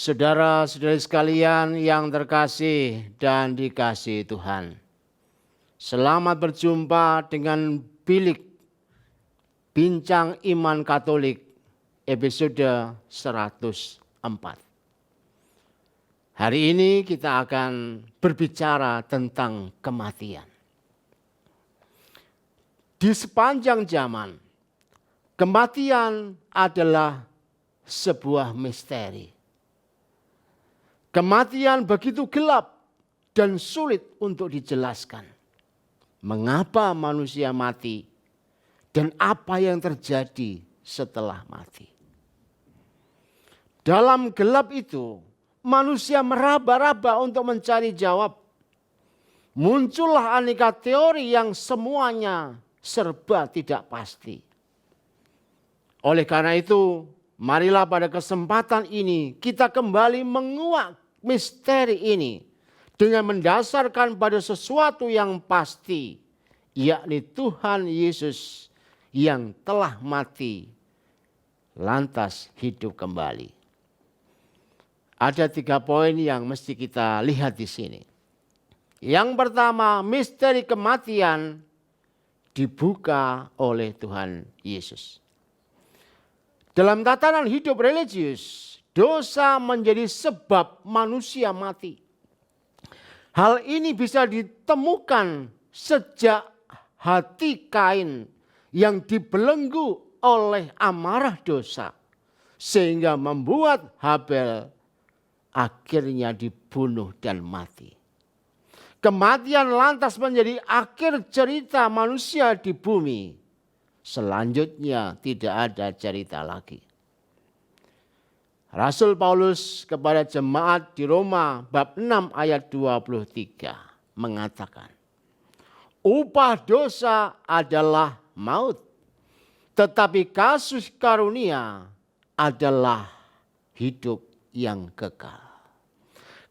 Saudara-saudari sekalian yang terkasih dan dikasihi Tuhan. Selamat berjumpa dengan Bilik Bincang Iman Katolik episode 104. Hari ini kita akan berbicara tentang kematian. Di sepanjang zaman, kematian adalah sebuah misteri. Kematian begitu gelap dan sulit untuk dijelaskan. Mengapa manusia mati dan apa yang terjadi setelah mati. Dalam gelap itu, manusia meraba-raba untuk mencari jawab. Muncullah aneka teori yang semuanya serba tidak pasti. Oleh karena itu, marilah pada kesempatan ini kita kembali menguak misteri ini dengan mendasarkan pada sesuatu yang pasti, yakni Tuhan Yesus yang telah mati lantas hidup kembali. Ada 3 poin yang mesti kita lihat di sini. Yang pertama, misteri kematian dibuka oleh Tuhan Yesus. Dalam tatanan hidup religius, dosa menjadi sebab manusia mati. Hal ini bisa ditemukan sejak hati Kain yang dibelenggu oleh amarah dosa, sehingga membuat Habel akhirnya dibunuh dan mati. Kematian lantas menjadi akhir cerita manusia di bumi. Selanjutnya tidak ada cerita lagi. Rasul Paulus kepada jemaat di Roma bab 6 ayat 23 mengatakan, upah dosa adalah maut, tetapi kasih karunia adalah hidup yang kekal.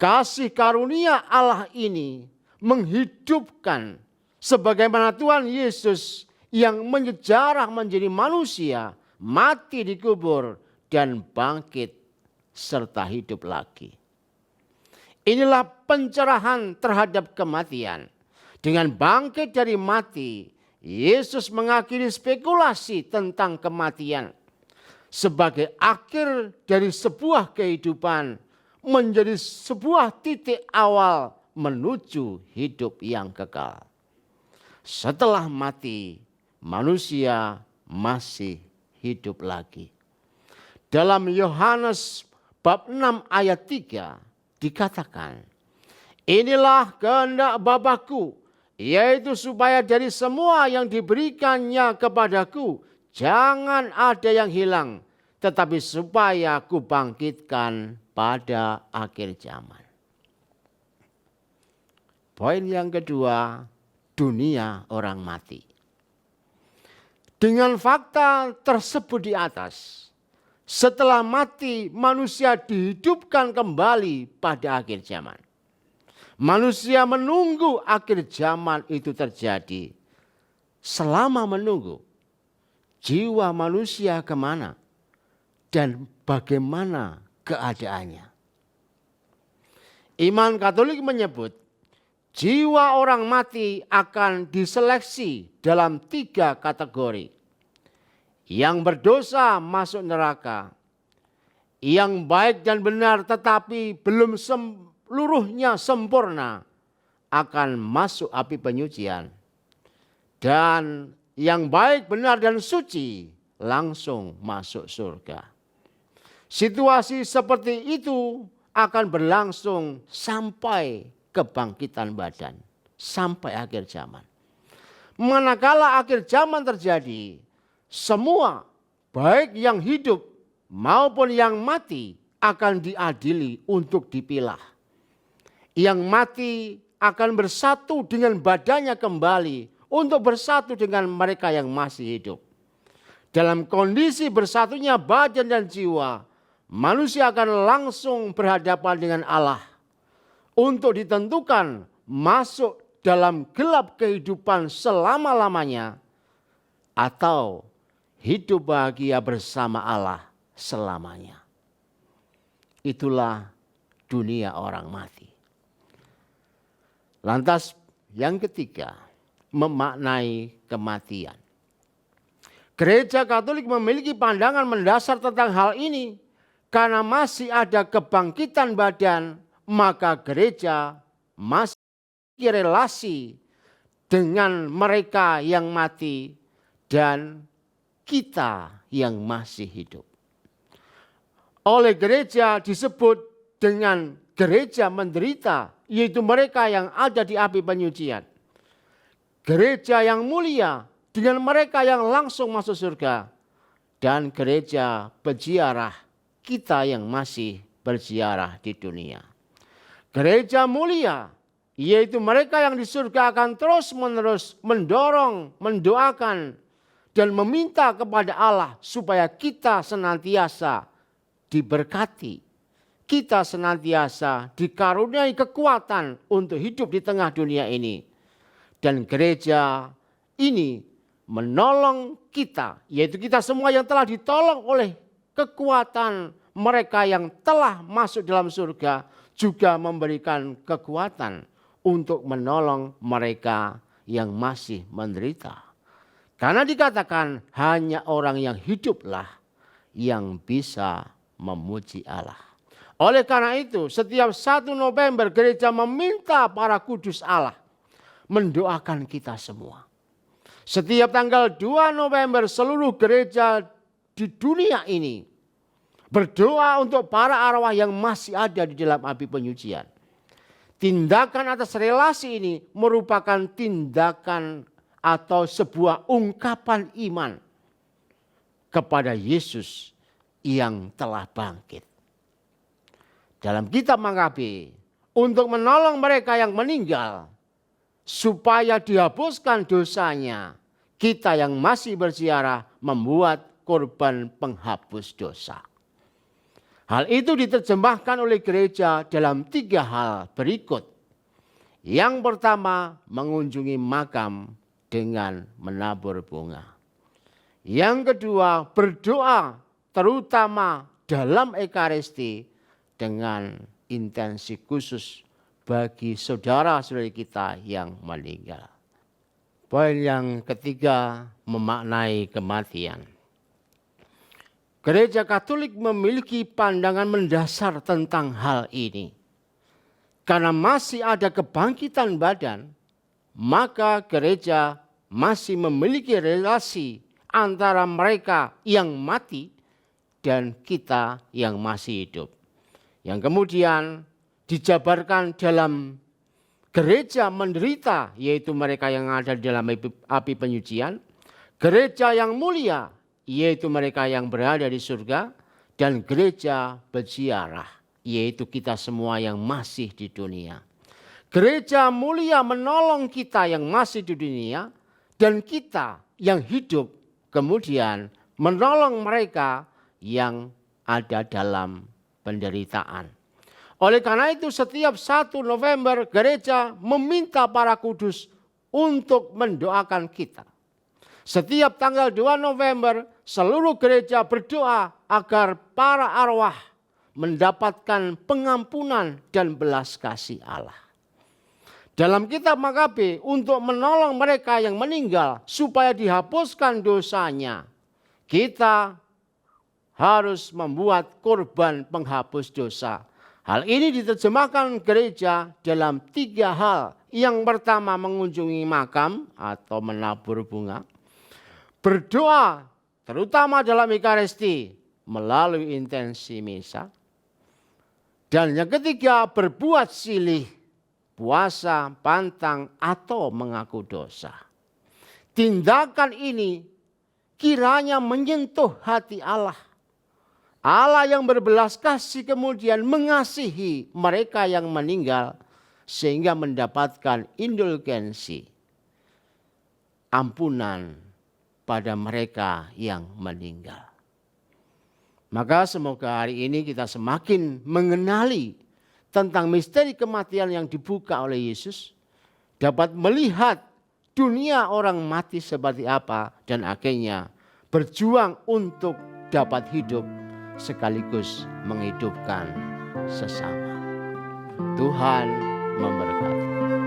Kasih karunia Allah ini menghidupkan sebagaimana Tuhan Yesus yang menyejarah menjadi manusia, mati dikubur dan bangkit serta hidup lagi. Inilah pencerahan terhadap kematian. Dengan bangkit dari mati, Yesus mengakhiri spekulasi tentang kematian sebagai akhir dari sebuah kehidupan menjadi sebuah titik awal menuju hidup yang kekal. Setelah mati, manusia masih hidup lagi. Dalam Yohanes bab 6 ayat 3 dikatakan, inilah kehendak Bapa-Ku, yaitu supaya dari semua yang diberikannya kepadaku, jangan ada yang hilang, tetapi supaya Ku bangkitkan pada akhir zaman. Poin yang kedua, dunia orang mati. Dengan fakta tersebut di atas, setelah mati manusia dihidupkan kembali pada akhir zaman. Manusia menunggu akhir zaman itu terjadi. Selama menunggu, jiwa manusia kemana dan bagaimana keadaannya. Iman Katolik menyebut jiwa orang mati akan diseleksi dalam 3 kategori. Yang berdosa masuk neraka. Yang baik dan benar tetapi belum seluruhnya sempurna akan masuk api penyucian. Dan yang baik, benar dan suci langsung masuk surga. Situasi seperti itu akan berlangsung sampai kebangkitan badan. Sampai akhir zaman. Manakala akhir zaman terjadi, semua baik yang hidup maupun yang mati akan diadili untuk dipilah. Yang mati akan bersatu dengan badannya kembali untuk bersatu dengan mereka yang masih hidup. Dalam kondisi bersatunya badan dan jiwa, manusia akan langsung berhadapan dengan Allah untuk ditentukan masuk dalam gelap kehidupan selama-lamanya atau hidup bahagia bersama Allah selamanya. itulah dunia orang mati. Lantas yang ketiga, memaknai kematian. Gereja Katolik memiliki pandangan mendasar tentang hal ini. Karena masih ada kebangkitan badan, maka gereja masih memiliki relasi dengan mereka yang mati dan kita yang masih hidup. Oleh gereja disebut dengan gereja menderita, yaitu mereka yang ada di api penyucian. Gereja yang mulia dengan mereka yang langsung masuk surga. Dan gereja berziarah, kita yang masih berziarah di dunia. Gereja mulia, yaitu mereka yang di surga akan terus-menerus mendorong, mendoakan, dan meminta kepada Allah supaya kita senantiasa diberkati. Kita senantiasa dikaruniai kekuatan untuk hidup di tengah dunia ini. Dan gereja ini menolong kita, yaitu kita semua yang telah ditolong oleh kekuatan mereka yang telah masuk dalam surga, juga memberikan kekuatan untuk menolong mereka yang masih menderita. Karena dikatakan hanya orang yang hiduplah yang bisa memuji Allah. Oleh karena itu setiap 1 November gereja meminta para kudus Allah mendoakan kita semua. Setiap tanggal 2 November seluruh gereja di dunia ini berdoa untuk para arwah yang masih ada di dalam api penyucian. Tindakan atas relasi ini merupakan tindakan atau sebuah ungkapan iman kepada Yesus yang telah bangkit. Dalam kitab Makabe, untuk menolong mereka yang meninggal supaya dihapuskan dosanya, kita yang masih berziarah membuat korban penghapus dosa. Hal itu diterjemahkan oleh gereja dalam 3 hal berikut. Yang pertama, mengunjungi makam dengan menabur bunga. Yang kedua, berdoa terutama dalam Ekaristi dengan intensi khusus bagi saudara-saudari kita yang meninggal. Poin yang ketiga, memaknai kematian. Gereja Katolik memiliki pandangan mendasar tentang hal ini. Karena masih ada kebangkitan badan, maka gereja masih memiliki relasi antara mereka yang mati dan kita yang masih hidup. Yang kemudian dijabarkan dalam gereja menderita, yaitu mereka yang ada di dalam api penyucian. Gereja yang mulia, yaitu mereka yang berada di surga. Dan gereja berziarah, yaitu kita semua yang masih di dunia. Gereja mulia menolong kita yang masih di dunia. Dan kita yang hidup kemudian menolong mereka yang ada dalam penderitaan. Oleh karena itu setiap 1 November gereja meminta para kudus untuk mendoakan kita. Setiap tanggal 2 November seluruh gereja berdoa agar para arwah mendapatkan pengampunan dan belas kasih Allah. Dalam kitab Makabe untuk menolong mereka yang meninggal supaya dihapuskan dosanya, kita harus membuat korban penghapus dosa. Hal ini diterjemahkan gereja dalam 3 hal. Yang pertama, mengunjungi makam atau menabur bunga. Berdoa terutama dalam Ekaristi melalui intensi misa. Dan yang ketiga, berbuat silih, puasa, pantang, atau mengaku dosa. Tindakan ini kiranya menyentuh hati Allah. Allah yang berbelas kasih kemudian mengasihi mereka yang meninggal sehingga mendapatkan indulgensi, ampunan pada mereka yang meninggal. Maka semoga hari ini kita semakin mengenali tentang misteri kematian yang dibuka oleh Yesus, dapat melihat dunia orang mati seperti apa dan akhirnya berjuang untuk dapat hidup sekaligus menghidupkan sesama. Tuhan memberkati.